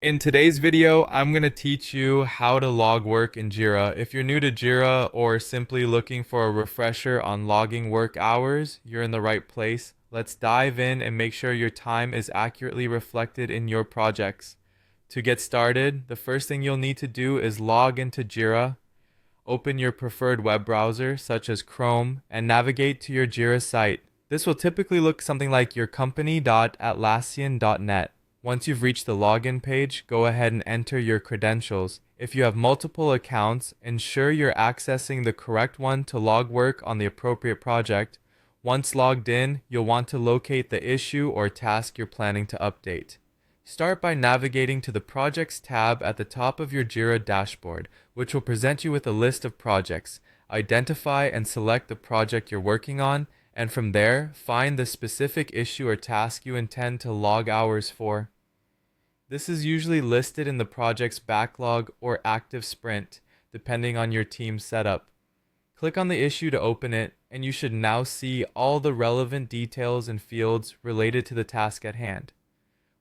In today's video, I'm going to teach you how to log work in Jira. If you're new to Jira or simply looking for a refresher on logging work hours, you're in the right place. Let's dive in and make sure your time is accurately reflected in your projects. To get started, the first thing you'll need to do is log into Jira. Open your preferred web browser, such as Chrome, and navigate to your Jira site. This will typically look something like your company.atlassian.net. Once you've reached the login page, go ahead and enter your credentials. If you have multiple accounts, ensure you're accessing the correct one to log work on the appropriate project. Once logged in, you'll want to locate the issue or task you're planning to update. Start by navigating to the Projects tab at the top of your Jira dashboard, which will present you with a list of projects. Identify and select the project you're working on, and from there, find the specific issue or task you intend to log hours for. This is usually listed in the project's backlog or active sprint, depending on your team's setup. Click on the issue to open it, and you should now see all the relevant details and fields related to the task at hand.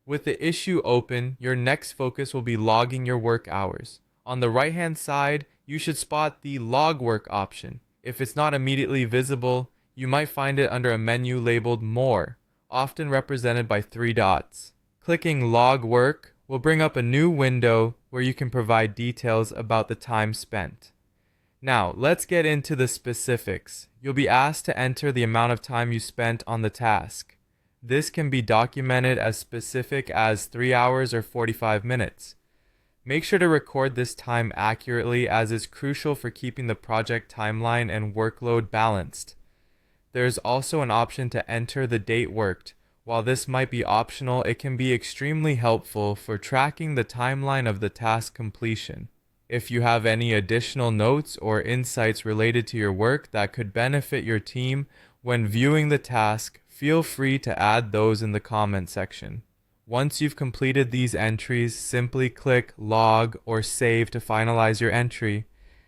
With the issue open, your next focus will be logging your work hours. On the right-hand side, you should spot the Log Work option. If it's not immediately visible, you might find it under a menu labeled More, often represented by 3 dots. Clicking Log Work will bring up a new window where you can provide details about the time spent. Now, let's get into the specifics. You'll be asked to enter the amount of time you spent on the task. This can be documented as specific as 3 hours or 45 minutes. Make sure to record this time accurately, as it's crucial for keeping the project timeline and workload balanced. There's also an option to enter the date worked. While this might be optional, it can be extremely helpful for tracking the timeline of the task completion. If you have any additional notes or insights related to your work that could benefit your team when viewing the task, feel free to add those in the comment section. Once you've completed these entries, simply click Log or Save to finalize your entry.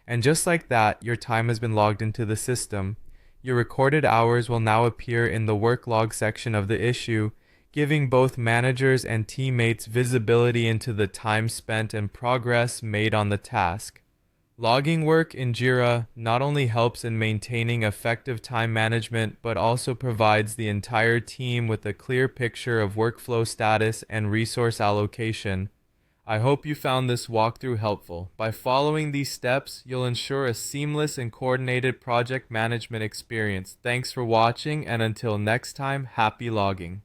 And just like that, your time has been logged into the system. Your recorded hours will now appear in the work log section of the issue, giving both managers and teammates visibility into the time spent and progress made on the task. Logging work in Jira not only helps in maintaining effective time management, but also provides the entire team with a clear picture of workflow status and resource allocation. I hope you found this walkthrough helpful. By following these steps, you'll ensure a seamless and coordinated project management experience. Thanks for watching, and until next time, happy logging.